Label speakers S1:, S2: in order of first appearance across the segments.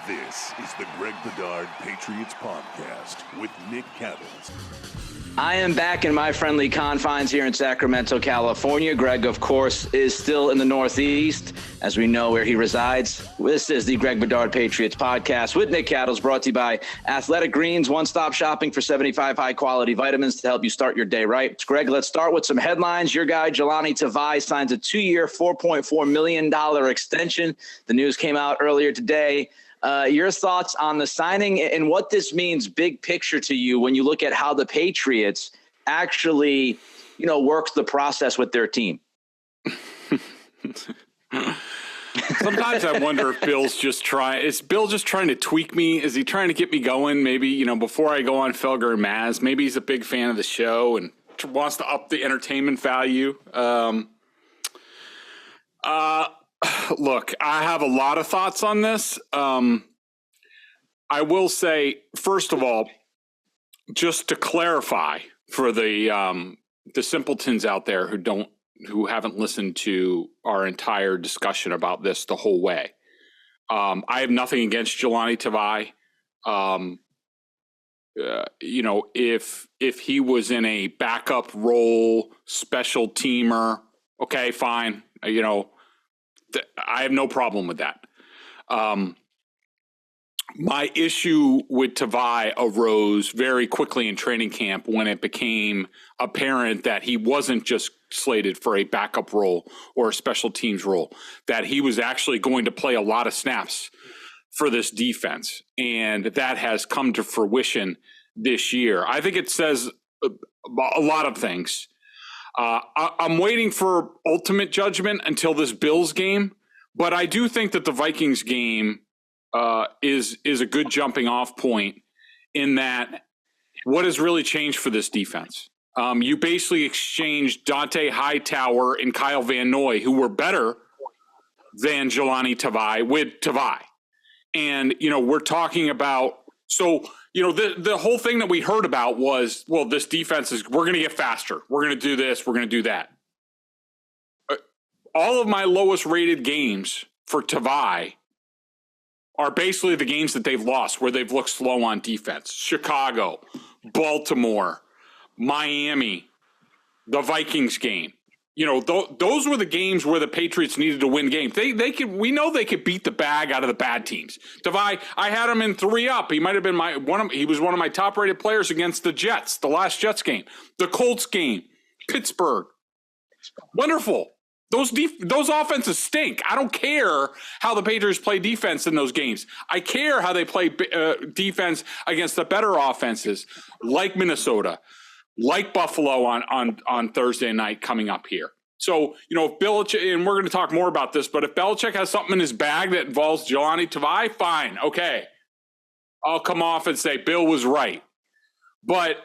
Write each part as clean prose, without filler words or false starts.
S1: This is the Greg Bedard Patriots Podcast with Nick Cattles.
S2: I am back in my friendly confines here in Sacramento, California. Greg, of course, is still in the Northeast, as we know where he resides. This is the Greg Bedard Patriots Podcast with Nick Cattles, brought to you by Athletic Greens, one-stop shopping for 75 high-quality vitamins to help you start your day right. Greg, let's start with some headlines. Your guy, Jahlani Tavai, signs a 2-year, $4.4 million extension. The news came out earlier today. Your thoughts on the signing and what this means big picture to you when you look at how the Patriots actually, works the process with their team.
S3: Sometimes I wonder if is Bill just trying to tweak me? Is he trying to get me going? Maybe, before I go on Felger and Maz, maybe he's a big fan of the show and wants to up the entertainment value. Look, I have a lot of thoughts on this. I will say, first of all, just to clarify for the simpletons out there who haven't listened to our entire discussion about this the whole way. I have nothing against Jahlani Tavai. If he was in a backup role, special teamer, okay, fine. I have no problem with that. My issue with Tavai arose very quickly in training camp when it became apparent that he wasn't just slated for a backup role or a special teams role, that he was actually going to play a lot of snaps for this defense. And that has come to fruition this year. I think it says a lot of things. I'm waiting for ultimate judgment until this Bills game, but I do think that the Vikings game is a good jumping off point in that what has really changed for this defense. You basically exchanged Dante Hightower and Kyle Van Noy, who were better than Jahlani Tavai, with Tavai. And, we're talking about – so – the whole thing that we heard about was, well, this defense we're going to get faster. We're going to do this. We're going to do that. All of my lowest rated games for Tavai are basically the games that they've lost where they've looked slow on defense. Chicago, Baltimore, Miami, the Vikings game. Those were the games where the Patriots needed to win games. We know they could beat the bag out of the bad teams. Tavai, I had him in 3-up. He might have been he was one of my top rated players against the Jets, the last Jets game, the Colts game, Pittsburgh. Wonderful. Those offenses stink. I don't care how the Patriots play defense in those games. I care how they play defense against the better offenses like Minnesota, like Buffalo on Thursday night coming up here. So, if Belichick, and we're going to talk more about this, but if Belichick has something in his bag that involves Jahlani Tavai, fine, okay. I'll come off and say Bill was right. But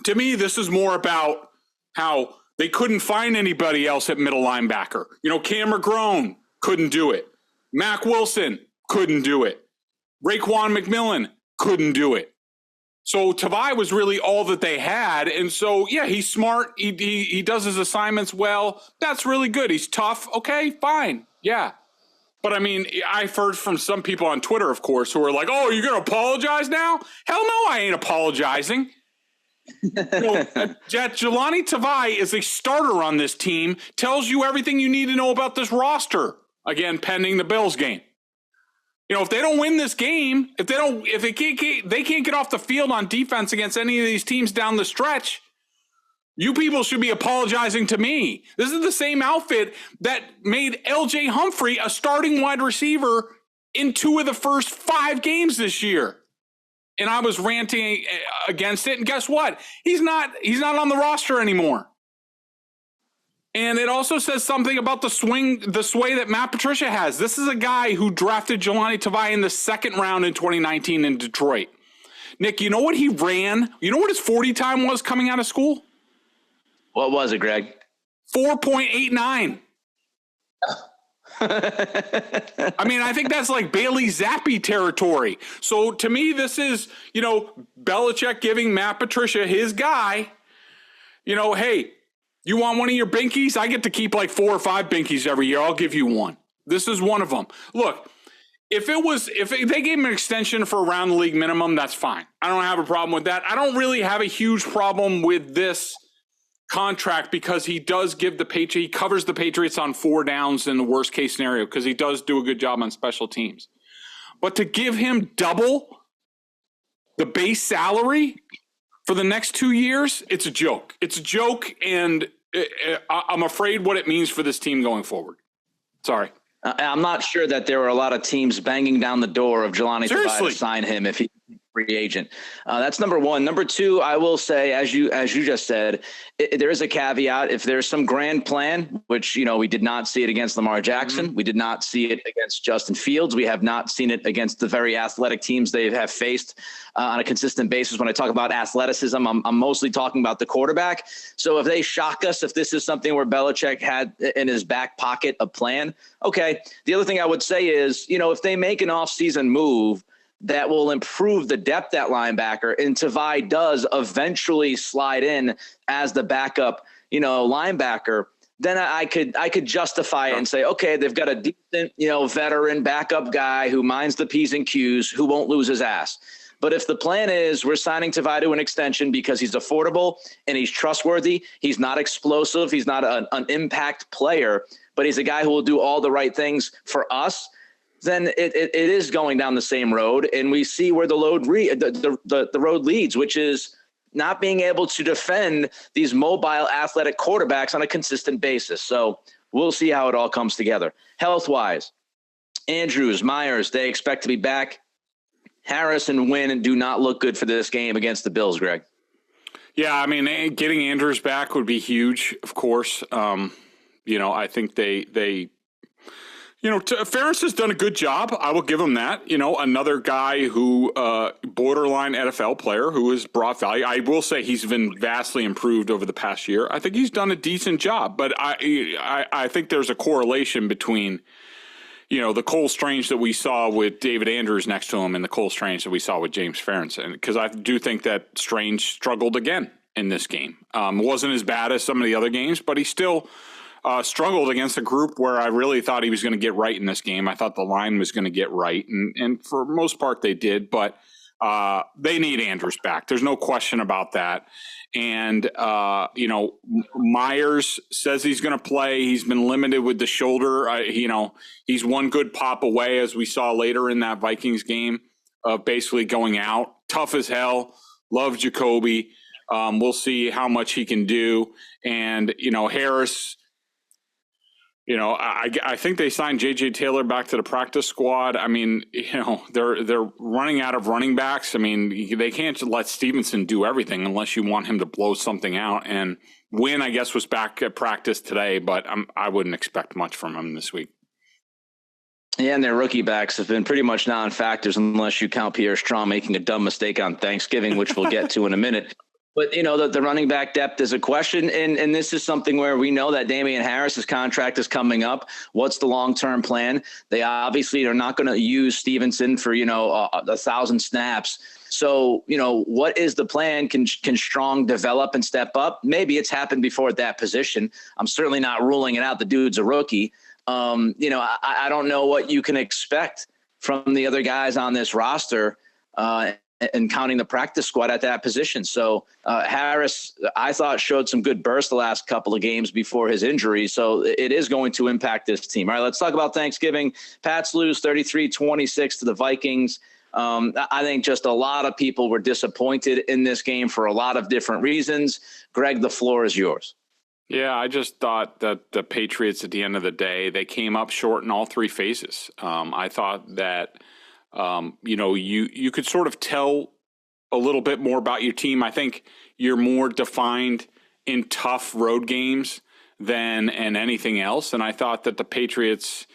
S3: to me, this is more about how they couldn't find anybody else at middle linebacker. Cam McGrone couldn't do it. Mack Wilson couldn't do it. Raekwon McMillan couldn't do it. So Tavai was really all that they had. And so, yeah, he's smart. He does his assignments well. That's really good. He's tough. Okay, fine. Yeah. But, I've heard from some people on Twitter, of course, who are like, oh, you're going to apologize now? Hell no, I ain't apologizing. Jahlani Tavai is a starter on this team, tells you everything you need to know about this roster. Again, pending the Bills game. If they don't win this game, if they can't get off the field on defense against any of these teams down the stretch, you people should be apologizing to me. This is the same outfit that made L.J. Humphrey a starting wide receiver in 2 of the first 5 games this year. And I was ranting against it. And guess what? He's not on the roster anymore. And it also says something about the sway that Matt Patricia has. This is a guy who drafted Jahlani Tavai in the 2nd round in 2019 in Detroit. Nick, you know what he ran? You know what his 40 time was coming out of school?
S2: What was it, Greg?
S3: 4.89. I think that's like Bailey Zappi territory. So to me, this is, Belichick giving Matt Patricia, his guy, hey, you want one of your binkies? I get to keep like 4 or 5 binkies every year. I'll give you one. This is one of them. Look, if they gave him an extension for around the league minimum, that's fine. I don't have a problem with that. I don't really have a huge problem with this contract because he does give he covers the Patriots on 4 downs in the worst case scenario because he does do a good job on special teams. But to give him double the base salary for the next 2 years, it's a joke. It's a joke, and I'm afraid what it means for this team going forward. Sorry.
S2: I'm not sure that there were a lot of teams banging down the door of Jahlani Tavai to sign him if he's a free agent. That's number one. Number two, I will say, as you just said, there is a caveat. If there's some grand plan, which, we did not see it against Lamar Jackson. Mm-hmm. We did not see it against Justin Fields. We have not seen it against the very athletic teams they have faced on a consistent basis. When I talk about athleticism, I'm mostly talking about the quarterback. So if they shock us, if this is something where Belichick had in his back pocket a plan, okay. The other thing I would say is, if they make an offseason move that will improve the depth at linebacker and Tavai does eventually slide in as the backup, linebacker, then I could justify it and say, okay, they've got a decent, veteran backup guy who minds the P's and Q's, who won't lose his ass. But if the plan is we're signing Tavai to an extension because he's affordable and he's trustworthy, he's not explosive, he's not an impact player, but he's a guy who will do all the right things for us, then it is going down the same road. And we see where the road leads, which is not being able to defend these mobile athletic quarterbacks on a consistent basis. So we'll see how it all comes together. Health-wise, Andrews, Myers, they expect to be back. Harris and Wynn do not look good for this game against the Bills, Greg.
S3: Yeah, I mean, getting Andrews back would be huge, of course. I think they Ferentz has done a good job. I will give him that. Another guy who, borderline NFL player who has brought value. I will say he's been vastly improved over the past year. I think he's done a decent job, but I think there's a correlation between, the Cole Strange that we saw with David Andrews next to him and the Cole Strange that we saw with James Ferentz. And because I do think that Strange struggled again in this game. Wasn't as bad as some of the other games, but he still struggled against a group where I really thought he was going to get right in this game. I thought the line was going to get right, and for most part they did, but they need Andrews back. There's no question about that. And, Myers says he's going to play. He's been limited with the shoulder. He's one good pop away, as we saw later in that Vikings game, of basically going out. Tough as hell. Love Jacoby. We'll see how much he can do. And, Harris, I think they signed J.J. Taylor back to the practice squad. I mean, they're running out of running backs. I mean, they can't let Stevenson do everything unless you want him to blow something out. And Wynn, I guess, was back at practice today, but I wouldn't expect much from him this week.
S2: Yeah, and their rookie backs have been pretty much non-factors unless you count Pierre Strong making a dumb mistake on Thanksgiving, which we'll get to in a minute. But, the running back depth is a question, and this is something where we know that Damian Harris's contract is coming up. What's the long-term plan? They obviously are not going to use Stevenson for, 1,000 snaps. So, what is the plan? Can Strong develop and step up? Maybe it's happened before at that position. I'm certainly not ruling it out. The dude's a rookie. I don't know what you can expect from the other guys on this roster, and counting the practice squad at that position. So Harris, I thought, showed some good burst the last couple of games before his injury. So it is going to impact this team. All right, let's talk about Thanksgiving. Pats lose 33-26 to the Vikings. I think just a lot of people were disappointed in this game for a lot of different reasons. Greg, the floor is yours.
S3: Yeah, I just thought that the Patriots, at the end of the day, they came up short in all three phases. I thought that you could sort of tell a little bit more about your team. I think you're more defined in tough road games than in anything else. And I thought that the Patriots,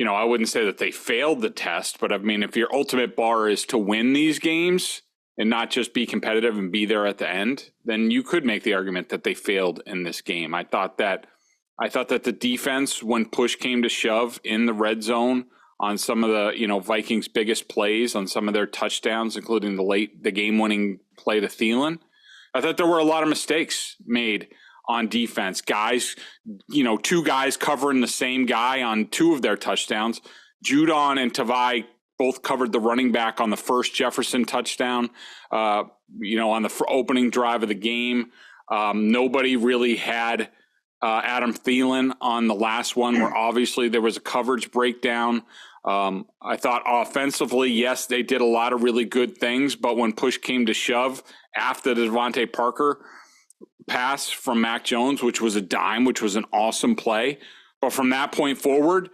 S3: I wouldn't say that they failed the test, but I mean, if your ultimate bar is to win these games and not just be competitive and be there at the end, then you could make the argument that they failed in this game. I thought that the defense, when push came to shove in the red zone, on some of the, Vikings' biggest plays, on some of their touchdowns, including the game-winning play to Thielen. I thought there were a lot of mistakes made on defense. Guys, two guys covering the same guy on two of their touchdowns Judon and Tavai both covered the running back on the first Jefferson touchdown, on the opening drive of the game. Nobody really had Adam Thielen on the last one, where obviously there was a coverage breakdown. I thought offensively, yes, they did a lot of really good things, but when push came to shove after the Devontae Parker pass from Mac Jones, which was a dime, which was an awesome play, but from that point forward,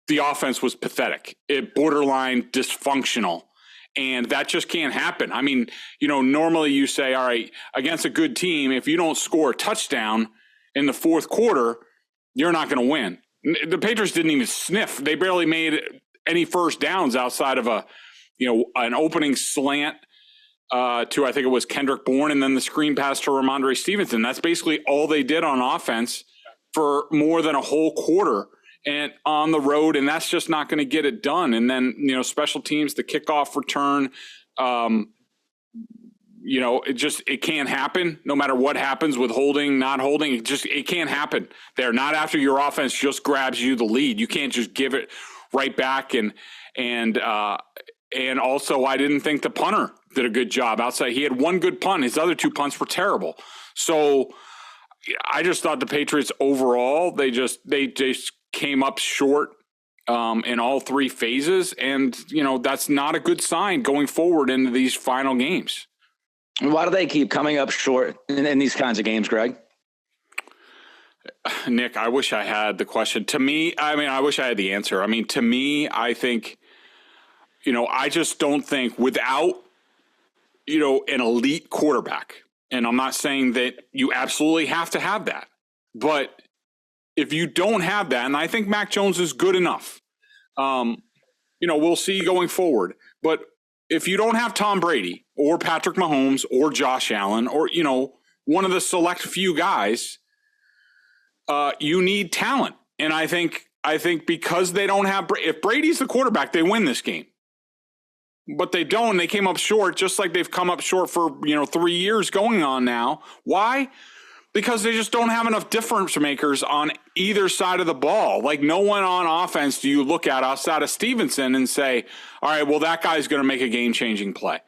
S3: the offense was pathetic. It borderline dysfunctional. And that just can't happen. I mean, normally you say, all right, against a good team, if you don't score a touchdown in the fourth quarter, you're not going to win. The Patriots didn't even sniff. They barely made any first downs outside of an opening slant to, I think it was Kendrick Bourne, and then the screen pass to Ramondre Stevenson. That's basically all they did on offense for more than a whole quarter and on the road, and that's just not going to get it done. And then, special teams, the kickoff return, it can't happen no matter what happens with holding, not holding. It can't happen there. Not after your offense just grabs you the lead. You can't just give it right back. And also, I didn't think the punter did a good job outside. He had one good punt. His other two punts were terrible. So I just thought the Patriots overall, they just came up short in all three phases. And, that's not a good sign going forward into these final games.
S2: Why do they keep coming up short in these kinds of games, Greg?
S3: Nick, I wish I had the question. To me, I wish I had the answer. I mean, to me, I think, I just don't think without, an elite quarterback, and I'm not saying that you absolutely have to have that, but if you don't have that, and I think Mac Jones is good enough, we'll see going forward. But if you don't have Tom Brady or Patrick Mahomes or Josh Allen or, one of the select few guys, you need talent. And I think because they don't have – if Brady's the quarterback, they win this game. But they don't. They came up short just like they've come up short for, 3 years going on now. Why? Because they just don't have enough difference makers on either side of the ball. Like, no one on offense do you look at outside of Stevenson and say, all right, well, that guy's going to make a game-changing play.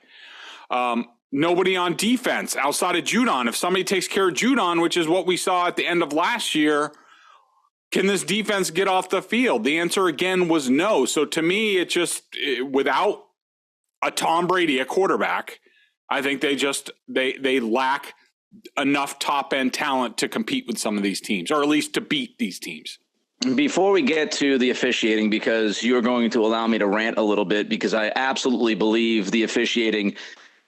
S3: Nobody on defense outside of Judon. If somebody takes care of Judon, which is what we saw at the end of last year, can this defense get off the field? The answer, again, was no. So to me, without a Tom Brady, a quarterback, I think they lack enough top-end talent to compete with some of these teams, or at least to beat these teams.
S2: Before we get to the officiating, because you're going to allow me to rant a little bit, because I absolutely believe the officiating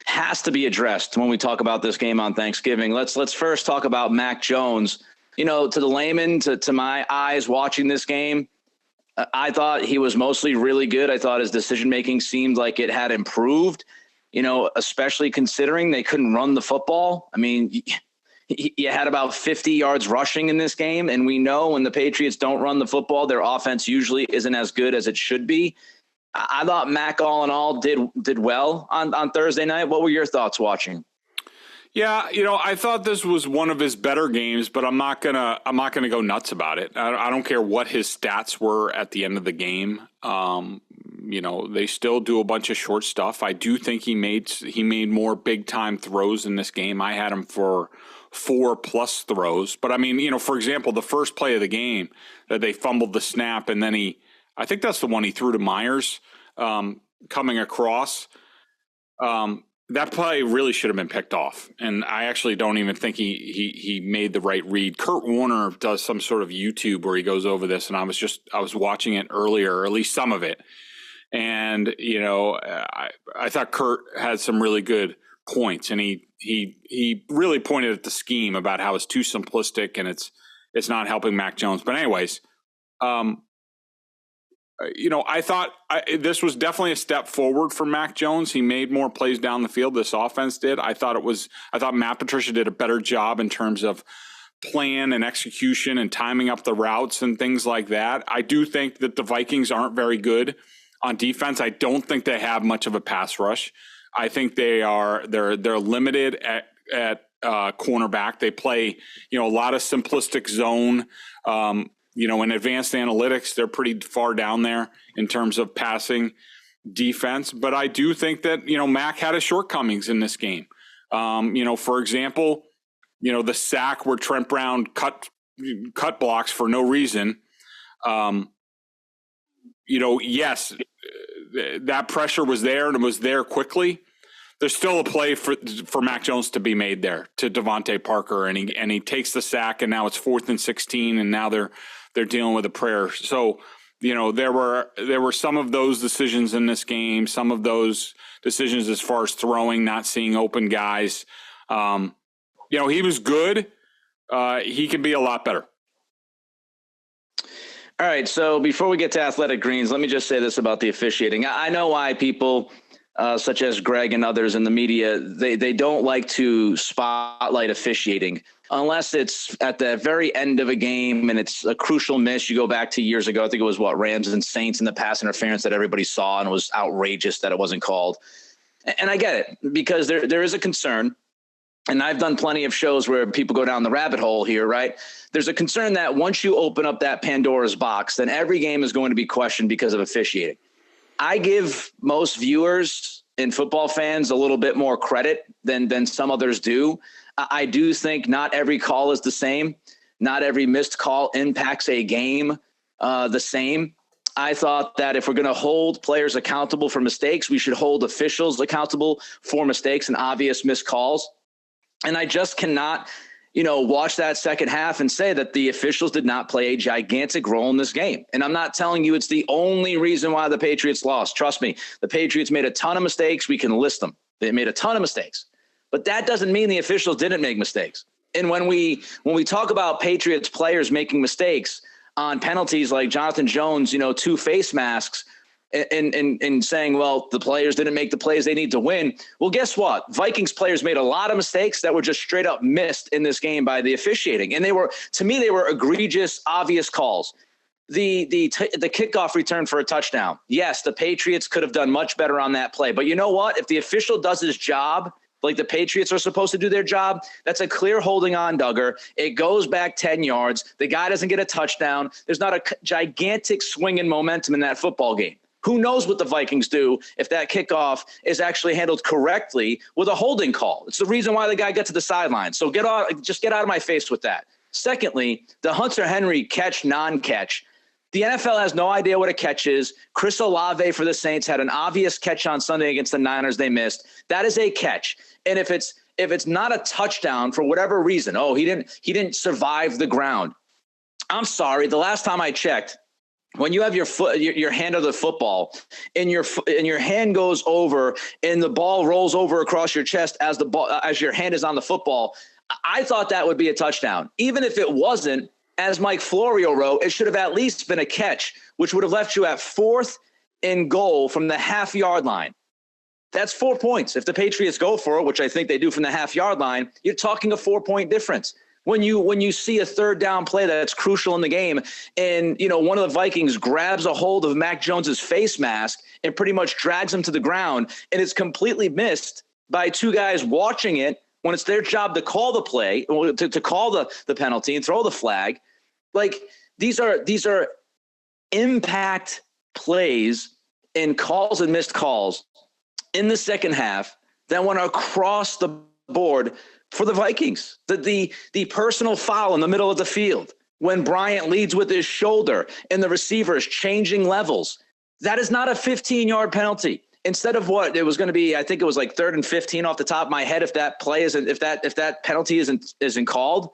S2: has to be addressed when we talk about this game on Thanksgiving. Let's first talk about Mac Jones. To the layman, to my eyes watching this game, I thought he was mostly really good. I thought his decision-making seemed like it had improved, especially considering they couldn't run the football. I mean, you had about 50 yards rushing in this game, and we know when the Patriots don't run the football, their offense usually isn't as good as it should be. I thought Mac, all in all, did well on Thursday night. What were your thoughts watching?
S3: Yeah, I thought this was one of his better games, but I'm not gonna go nuts about it. I don't care what his stats were at the end of the game. They still do a bunch of short stuff. I do think he made more big time throws in this game. I had him for 4+ throws, but I mean, for example, the first play of the game that they fumbled the snap, and then I think that's the one he threw to Myers coming across. That play really should have been picked off, and I actually don't even think he made the right read. Kurt Warner does some sort of YouTube where he goes over this, and I was watching it earlier, or at least some of it, and I thought Kurt had some really good points, and he really pointed at the scheme about how it's too simplistic and it's not helping Mac Jones. But anyways, I thought this was definitely a step forward for Mac Jones. He made more plays down the field. This offense did. I thought Matt Patricia did a better job in terms of plan and execution and timing up the routes and things like that. I do think that the Vikings aren't very good on defense. I don't think they have much of a pass rush. I think they're limited at cornerback. They play, a lot of simplistic zone. in advanced analytics, they're pretty far down there in terms of passing defense. But I do think that, Mac had his shortcomings in this game. For example, the sack where Trent Brown cut blocks for no reason. Yes, that pressure was there and it was there quickly. There's still a play for Mac Jones to be made there to Devontae Parker, and he takes the sack, and now it's 4th and 16, and now they're dealing with a prayer. So, there were some of those decisions in this game, some of those decisions as far as throwing, not seeing open guys. He was good. He can be a lot better.
S2: All right, so before we get to Athletic Greens, let me just say this about the officiating. I know why people such as Greg and others in the media, they don't like to spotlight officiating unless it's at the very end of a game and it's a crucial miss. You go back to years ago, I think it was Rams and Saints and the pass interference that everybody saw, and it was outrageous that it wasn't called. And I get it, because there is a concern. And I've done plenty of shows where people go down the rabbit hole here, right? There's a concern that once you open up that Pandora's box, then every game is going to be questioned because of officiating. I give most viewers and football fans a little bit more credit than some others do. I do think not every call is the same. Not every missed call impacts a game the same. I thought that if we're going to hold players accountable for mistakes, we should hold officials accountable for mistakes and obvious missed calls. And I just cannot, watch that second half and say that the officials did not play a gigantic role in this game. And I'm not telling you it's the only reason why the Patriots lost. Trust me, the Patriots made a ton of mistakes. We can list them. They made a ton of mistakes. But that doesn't mean the officials didn't make mistakes. And when we talk about Patriots players making mistakes on penalties like Jonathan Jones, 2 face masks, and saying, well, the players didn't make the plays they need to win. Well, guess what? Vikings players made a lot of mistakes that were just straight up missed in this game by the officiating. And they were egregious, obvious calls. The kickoff return for a touchdown. Yes, the Patriots could have done much better on that play. But you know what? If the official does his job like the Patriots are supposed to do their job, that's a clear holding on, Duggar. It goes back 10 yards. The guy doesn't get a touchdown. There's not a gigantic swing in momentum in that football game. Who knows what the Vikings do if that kickoff is actually handled correctly with a holding call? It's the reason why the guy got to the sideline. So just get out of my face with that. Secondly, the Hunter Henry catch, non-catch. The NFL has no idea what a catch is. Chris Olave for the Saints had an obvious catch on Sunday against the Niners they missed. That is a catch. And if it's not a touchdown for whatever reason, he didn't survive the ground. I'm sorry. The last time I checked, when you have your hand on the football and your hand goes over and the ball rolls over across your chest as your hand is on the football, I thought that would be a touchdown. Even if it wasn't, as Mike Florio wrote, it should have at least been a catch, which would have left you at 4th and goal from the half-yard line. That's 4 points. If the Patriots go for it, which I think they do from the half-yard line, you're talking a 4-point difference. When you see a third down play that's crucial in the game, and one of the Vikings grabs a hold of Mac Jones's face mask and pretty much drags him to the ground, and it's completely missed by 2 guys watching it when it's their job to call the play, to call the penalty and throw the flag. Like these are impact plays and calls and missed calls in the second half that went across the board for the Vikings. The personal foul in the middle of the field when Bryant leads with his shoulder and the receiver is changing levels. That is not a 15-yard penalty. Instead of what it was going to be, I think it was like 3rd and 15 off the top of my head. If that play isn't, if that penalty isn't called,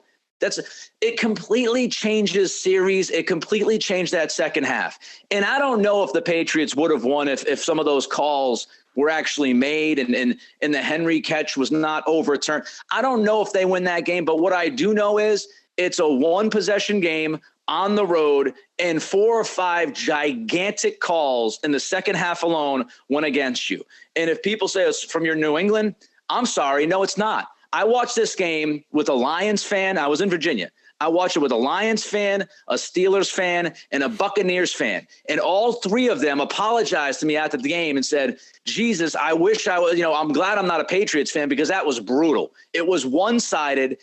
S2: it completely changes series. It completely changed that second half. And I don't know if the Patriots would have won if some of those calls were actually made and the Henry catch was not overturned. I don't know if they win that game, but what I do know is it's a 1-possession game on the road, and 4 or 5 gigantic calls in the second half alone went against you. And if people say it's from your New England, I'm sorry. No, it's not. I watched this game with a Lions fan. I was in Virginia. I watched it with a Lions fan, a Steelers fan, and a Buccaneers fan. And all 3 of them apologized to me after the game and said, Jesus, I wish I was, I'm glad I'm not a Patriots fan because that was brutal. It was one-sided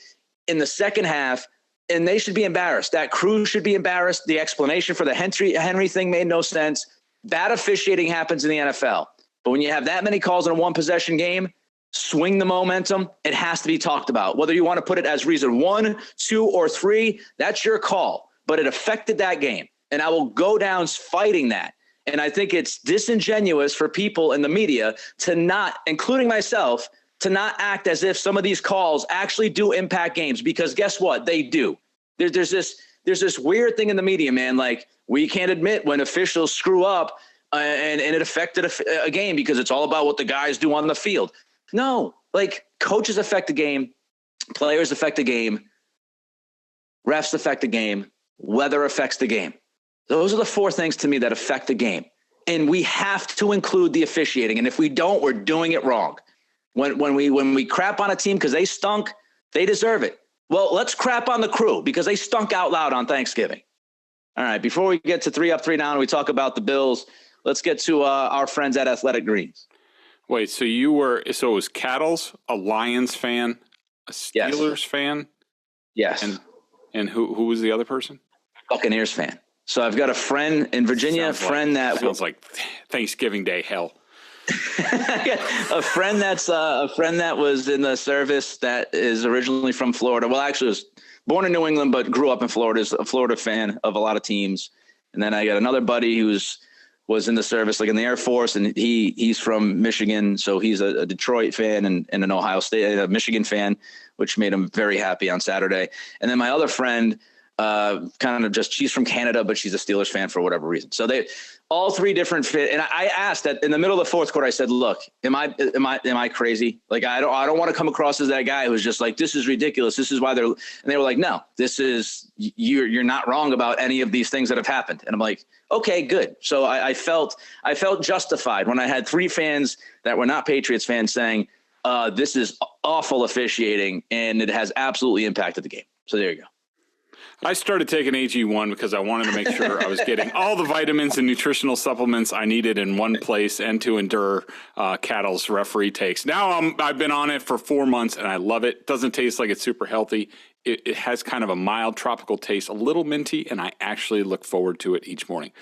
S2: in the second half. and they should be embarrassed. That crew should be embarrassed. The explanation for the Henry thing made no sense. Bad officiating happens in the NFL. But when you have that many calls in a one-possession game, swing the momentum, it has to be talked about. Whether you want to put it as reason 1, 2, or 3, that's your call. But it affected that game. And I will go down fighting that. And I think it's disingenuous for people in the media to not, including myself, to not act as if some of these calls actually do impact games, because guess what? They do. There's this weird thing in the media, man. Like, we can't admit when officials screw up and it affected a game because it's all about what the guys do on the field. No, like, coaches affect the game, players affect the game, refs affect the game, weather affects the game. Those are the 4 things to me that affect the game. And we have to include the officiating. And if we don't, we're doing it wrong. When we crap on a team because they stunk, they deserve it. Well, let's crap on the crew because they stunk out loud on Thanksgiving. All right, before we get to 3 Up, 3 Down, and we talk about the Bills, let's get to our friends at Athletic Greens.
S3: Wait, so it was Cattles, a Lions fan, a Steelers fan?
S2: Yes.
S3: And who was the other person?
S2: Buccaneers fan. So I've got a friend in Virginia,
S3: sounds like Thanksgiving Day hell.
S2: a friend that was in the service that is originally from Florida. Well, actually was born in New England, but grew up in Florida. Is a Florida fan of a lot of teams. And then I got another buddy who was in the service, like in the Air Force, and he's from Michigan. So he's a Detroit fan and an Ohio State, a Michigan fan, which made him very happy on Saturday. And then my other friend, she's from Canada, but she's a Steelers fan for whatever reason. So they all 3 different fit. And I asked that in the middle of the 4th quarter, I said, look, am I crazy? Like, I don't want to come across as that guy who's just like, this is ridiculous. This is why and they were like, no, this is, you're not wrong about any of these things that have happened. And I'm like, okay, good. So I felt justified when I had 3 fans that were not Patriots fans saying, this is awful officiating and it has absolutely impacted the game. So there you go.
S3: I started taking AG1 because I wanted to make sure I was getting all the vitamins and nutritional supplements I needed in one place and to endure Cattle's referee takes. Now I've been on it for 4 months and I love it. Doesn't taste like it's super healthy. It has kind of a mild tropical taste, a little minty, and I actually look forward to it each morning.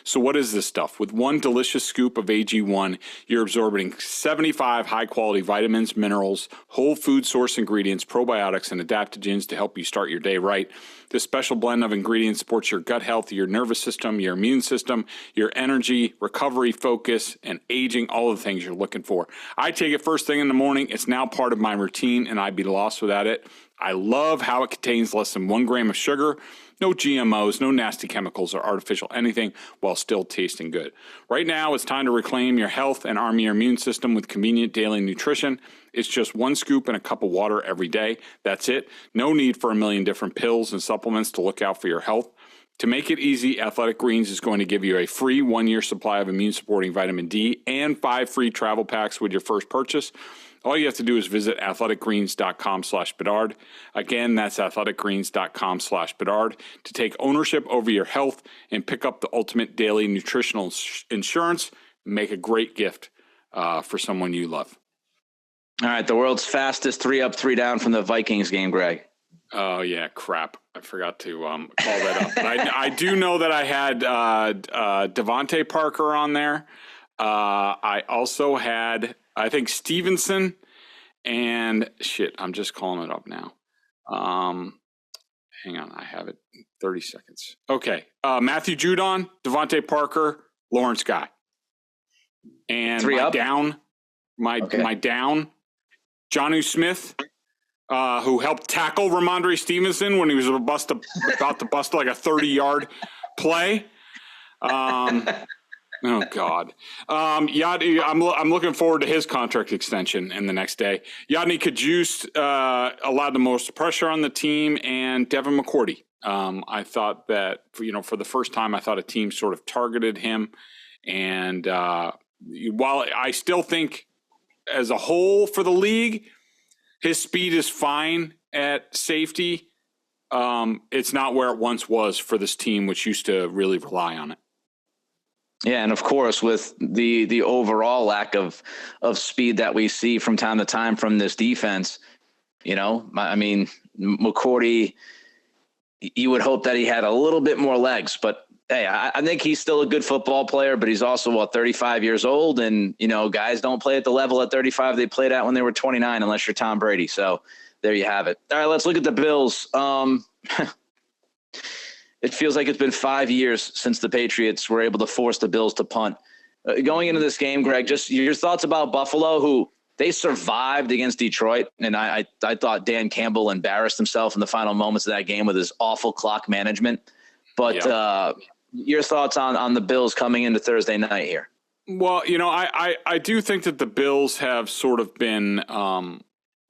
S3: So what is this stuff? With 1 delicious scoop of AG1, you're absorbing 75 high-quality vitamins, minerals, whole food source ingredients, probiotics, and adaptogens to help you start your day right. This special blend of ingredients supports your gut health, your nervous system, your immune system, your energy, recovery, focus, and aging, all the things you're looking for. I take it first thing in the morning. It's now part of my routine, and I'd be lost without it. I love how it contains less than 1 gram of sugar, no GMOs, no nasty chemicals or artificial anything, while still tasting good. Right now, it's time to reclaim your health and arm your immune system with convenient daily nutrition. It's just 1 scoop in a cup of water every day. That's it. No need for a million different pills and supplements to look out for your health. To make it easy, Athletic Greens is going to give you a free 1-year supply of immune-supporting vitamin D and 5 free travel packs with your first purchase. All you have to do is visit athleticgreens.com/Bedard. Again, that's athleticgreens.com/Bedard to take ownership over your health and pick up the ultimate daily nutritional insurance. Make a great gift for someone you love.
S2: All right, the world's fastest 3 Up, 3 Down from the Vikings game, Greg.
S3: Oh, yeah, crap. I forgot to call that up. But I do know that I had Devontae Parker on there. I also had, I think, Stevenson and I'm just calling it up now. Hang on. I have it in 30 seconds. Okay. Matthew Judon, Devontae Parker, Lawrence Guy. And
S2: 3 up?
S3: My down, Jonnu Smith, who helped tackle Ramondre Stevenson when he was about to bust like a 30-yard play. Oh God, Yadi, I'm looking forward to his contract extension in the next day. Yadni Kajust allowed the most pressure on the team, and Devin McCourty. I thought that for the first time, I thought a team sort of targeted him, and while I still think as a whole for the league, his speed is fine at safety. It's not where it once was for this team, which used to really rely on it.
S2: Yeah, and of course, with the overall lack of speed that we see from time to time from this defense, I mean, McCourty, you would hope that he had a little bit more legs. But hey, I think he's still a good football player, but he's also 35 years old, and guys don't play at the level at 35 they played at when they were 29, unless you're Tom Brady. So there you have it. All right, let's look at the Bills. It feels like it's been 5 years since the Patriots were able to force the Bills to punt. Going into this game, Greg, just your thoughts about Buffalo, who they survived against Detroit. And I thought Dan Campbell embarrassed himself in the final moments of that game with his awful clock management. But your thoughts on the Bills coming into Thursday night here?
S3: Well, I do think that the Bills have sort of been,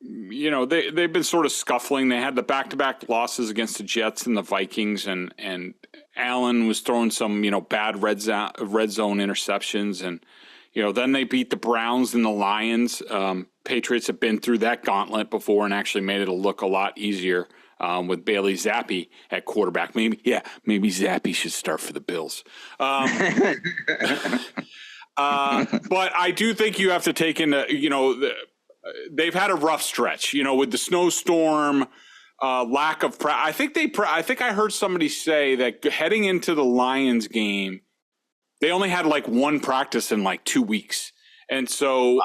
S3: they've been sort of scuffling. They had the back-to-back losses against the Jets and the Vikings, and Allen was throwing some, bad red zone interceptions. And, then they beat the Browns and the Lions. Patriots have been through that gauntlet before and actually made it look a lot easier with Bailey Zappi at quarterback. Maybe Zappi should start for the Bills. But I do think you have to take into, they've had a rough stretch, with the snowstorm, lack of I think I heard somebody say that heading into the Lions game, they only had like one practice in like 2 weeks. And so,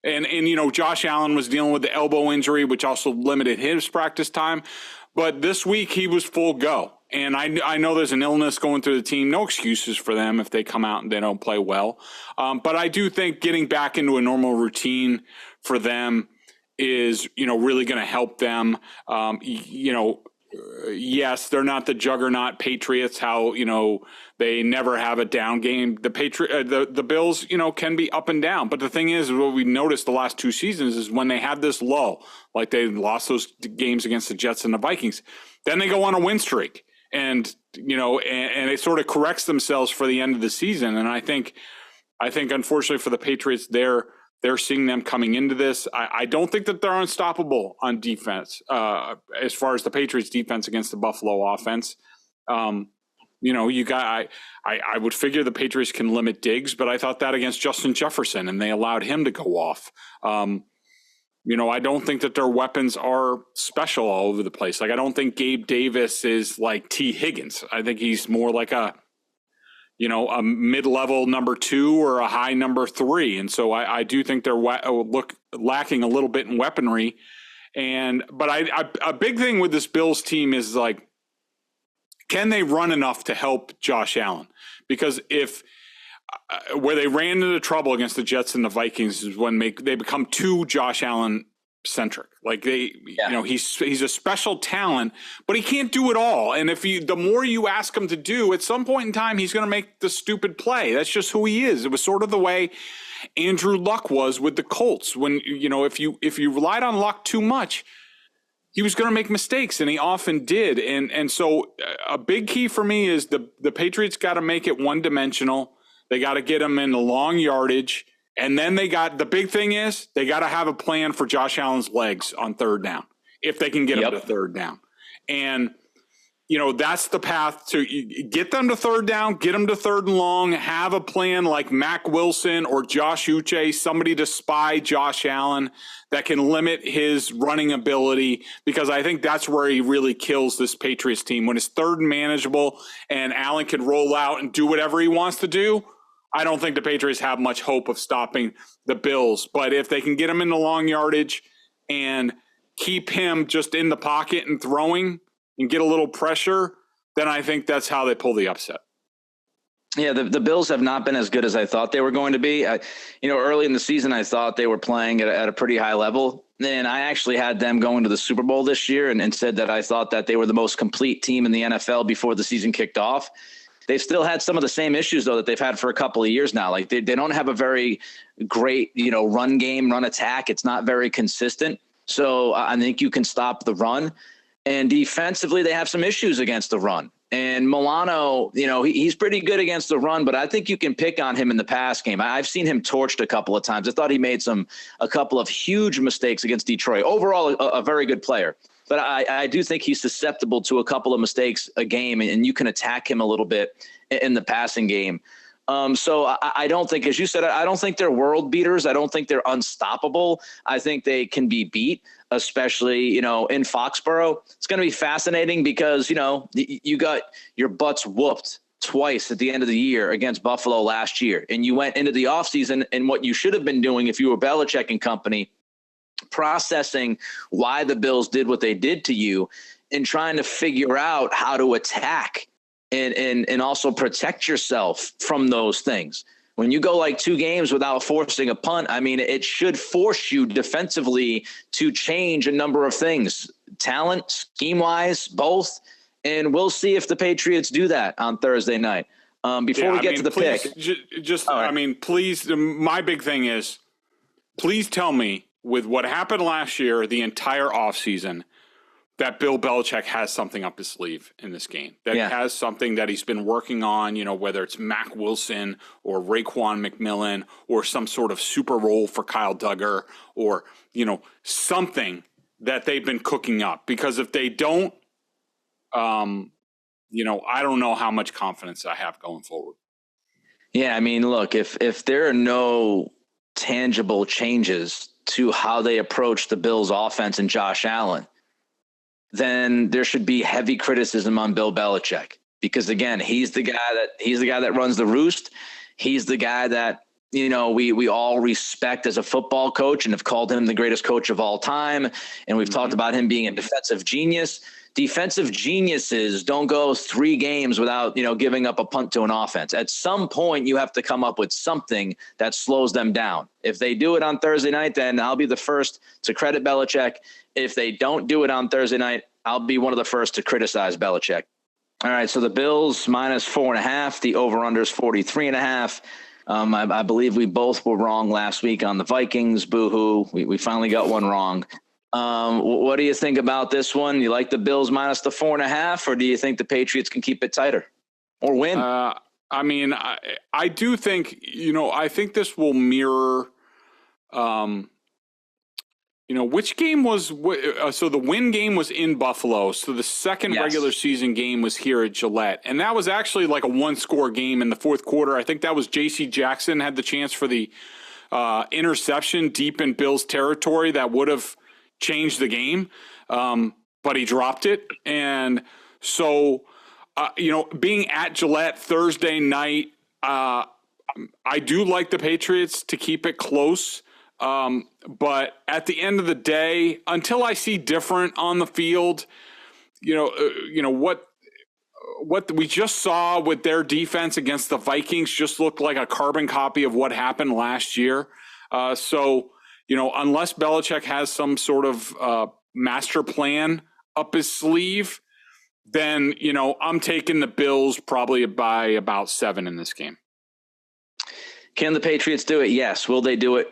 S3: Josh Allen was dealing with the elbow injury, which also limited his practice time. But this week he was full go. And I know there's an illness going through the team. No excuses for them if they come out and they don't play well. But I do think getting back into a normal routine for them is, really going to help them. Yes, they're not the juggernaut Patriots, how, they never have a down game. The Bills, can be up and down. But the thing is, what we noticed the last 2 seasons is when they had this lull, like they lost those games against the Jets and the Vikings, then they go on a win streak. And, and it sort of corrects themselves for the end of the season. And I think unfortunately for the Patriots, they're seeing them coming into this. I don't think that they're unstoppable on defense as far as the Patriots defense against the Buffalo offense. I would figure the Patriots can limit Diggs, but I thought that against Justin Jefferson, and they allowed him to go off. I don't think that their weapons are special all over the place. Like, I don't think Gabe Davis is like T. Higgins. I think he's more like a mid-level number 2 or a high number 3. And so I do think they're lacking a little bit in weaponry. But a big thing with this Bills team is like, can they run enough to help Josh Allen? Because where they ran into trouble against the Jets and the Vikings is when they become too Josh Allen centric. Like he's a special talent, but he can't do it all. And the more you ask him to do, at some point in time, he's going to make the stupid play. That's just who he is. It was sort of the way Andrew Luck was with the Colts. When, if you relied on Luck too much, he was going to make mistakes, and he often did. And so a big key for me is the Patriots got to make it one-dimensional. They got to get him in the long yardage. And then the big thing is they got to have a plan for Josh Allen's legs on third down, if they can get him to third down. And, that's the path to get them to third down, get them to third and long, have a plan like Mac Wilson or Josh Uche, somebody to spy Josh Allen that can limit his running ability, because I think that's where he really kills this Patriots team. When it's third and manageable and Allen can roll out and do whatever he wants to do, I don't think the Patriots have much hope of stopping the Bills. But if they can get him in the long yardage and keep him just in the pocket and throwing and get a little pressure, then I think that's how they pull the upset.
S2: Yeah, the Bills have not been as good as I thought they were going to be. Early in the season, I thought they were playing at a pretty high level. And I actually had them going to the Super Bowl this year and said that I thought that they were the most complete team in the NFL before the season kicked off. They've still had some of the same issues, though, that they've had for a couple of years now. Like they don't have a very great, run game, run attack. It's not very consistent. So I think you can stop the run. And defensively, they have some issues against the run. And Milano, he's pretty good against the run, but I think you can pick on him in the pass game. I've seen him torched a couple of times. I thought he made a couple of huge mistakes against Detroit. Overall, a very good player. But I do think he's susceptible to a couple of mistakes a game, and you can attack him a little bit in the passing game. So I don't think, as you said, I don't think they're world beaters. I don't think they're unstoppable. I think they can be beat, especially, in Foxborough. It's going to be fascinating because, you got your butts whooped twice at the end of the year against Buffalo last year. And you went into the offseason, and what you should have been doing if you were Belichick and company, processing why the Bills did what they did to you and trying to figure out how to attack and also protect yourself from those things. When you go like 2 games without forcing a punt, I mean, it should force you defensively to change a number of things, talent, scheme-wise, both. And we'll see if the Patriots do that on Thursday night. Before we get to the pick.
S3: Please, my big thing is, please tell me, with what happened last year, the entire offseason, that Bill Belichick has something up his sleeve in this game, that has something that he's been working on, whether it's Mack Wilson or Raekwon McMillan or some sort of super role for Kyle Duggar or, something that they've been cooking up. Because if they don't, I don't know how much confidence I have going forward.
S2: Yeah, I mean, look, if there are no tangible changes to how they approach the Bills offense and Josh Allen, then there should be heavy criticism on Bill Belichick, because again, he's the guy that runs the roost. He's the guy that, we all respect as a football coach and have called him the greatest coach of all time. And we've talked about him being a defensive genius. Defensive geniuses don't go 3 games without, giving up a punt to an offense. At some point, you have to come up with something that slows them down. If they do it on Thursday night, then I'll be the first to credit Belichick. If they don't do it on Thursday night, I'll be one of the first to criticize Belichick. All right, so the Bills minus 4.5. The over-under is 43.5. I believe we both were wrong last week on the Vikings. Boo-hoo. We finally got one wrong. What do you think about this one? You like the Bills minus the 4.5, or do you think the Patriots can keep it tighter or win?
S3: I do think, I think this will mirror, which game was, so the win game was in Buffalo. So the second regular season game was here at Gillette. And that was actually like a 1-score game in the fourth quarter. I think that was J.C. Jackson had the chance for the interception deep in Bills territory that would have changed the game, but he dropped it. And so, being at Gillette Thursday night, I do like the Patriots to keep it close. But at the end of the day, until I see different on the field, what we just saw with their defense against the Vikings just looked like a carbon copy of what happened last year. So, unless Belichick has some sort of master plan up his sleeve, then, I'm taking the Bills probably by about 7 in this game.
S2: Can the Patriots do it? Yes. Will they do it?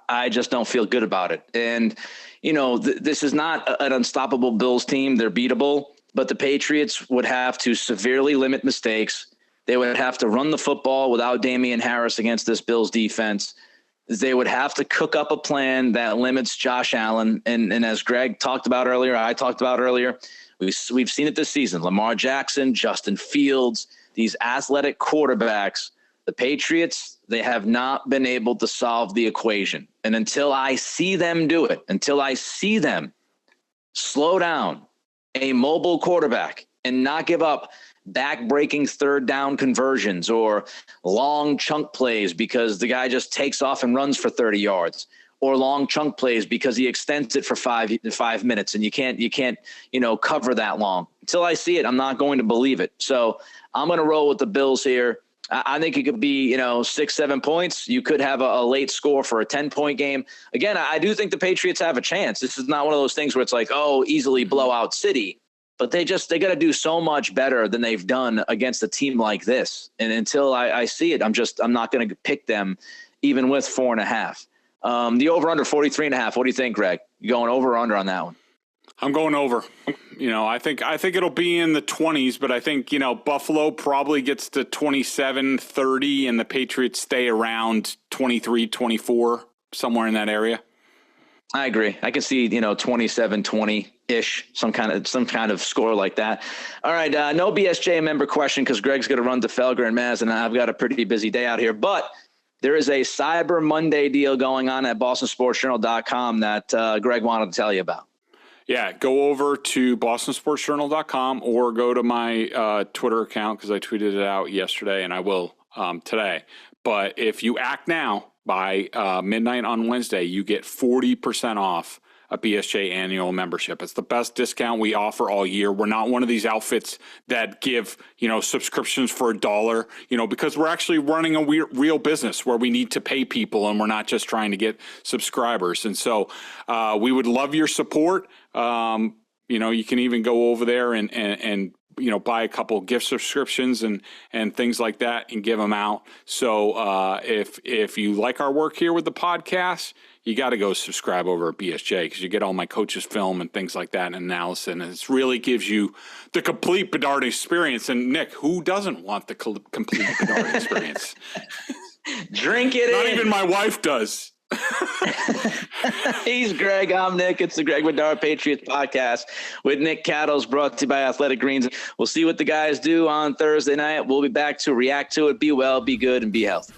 S2: I just don't feel good about it. And, this is not an unstoppable Bills team. They're beatable, but the Patriots would have to severely limit mistakes. They would have to run the football without Damian Harris against this Bills defense. They would have to cook up a plan that limits Josh Allen. And as Greg talked about earlier, I talked about earlier, we've seen it this season. Lamar Jackson, Justin Fields, these athletic quarterbacks, the Patriots, they have not been able to solve the equation. And until I see them do it, until I see them slow down a mobile quarterback and not give up back-breaking third down conversions or long chunk plays because the guy just takes off and runs for 30 yards, or long chunk plays because he extends it for 5 minutes and you can't cover that long. Until I see it, I'm not going to believe it. So I'm going to roll with the Bills here. I think it could be, 6-7 points. You could have a late score for a 10-point game. Again, I do think the Patriots have a chance. This is not one of those things where it's like, easily blowout city. But they got to do so much better than they've done against a team like this. And until I see it, I'm not going to pick them, even with 4.5. The over under 43.5. What do you think, Greg? You going over or under on that one?
S3: I'm going over. I think it'll be in the 20s, but I think, Buffalo probably gets to 27-30 and the Patriots stay around 23-24, somewhere in that area.
S2: I agree. I can see, 27-20 ish, some kind of score like that. All right. No BSJ member question because Greg's going to run to Felger and Maz, and I've got a pretty busy day out here, but there is a Cyber Monday deal going on at BostonSportsJournal.com that Greg wanted to tell you about.
S3: Yeah, go over to BostonSportsJournal.com or go to my Twitter account because I tweeted it out yesterday and I will today. But if you act now by midnight on Wednesday, you get 40% off a BSJ annual membership. It's the best discount we offer all year. We're not one of these outfits that give, subscriptions for $1, because we're actually running a real business where we need to pay people and we're not just trying to get subscribers. And so we would love your support. You can even go over there and buy a couple gift subscriptions and things like that and give them out. So if you like our work here with the podcast, you got to go subscribe over at BSJ because you get all my coaches' film and things like that and analysis. And it really gives you the complete Bedard experience. And Nick, who doesn't want the complete Bedard experience?
S2: Drink it
S3: Not
S2: in.
S3: even my wife does.
S2: He's Greg. I'm Nick. It's the Greg Bedard Patriots Podcast with Nick Cattles, brought to you by Athletic Greens. We'll see what the guys do on Thursday night. We'll be back to react to it. Be well, be good, and be healthy.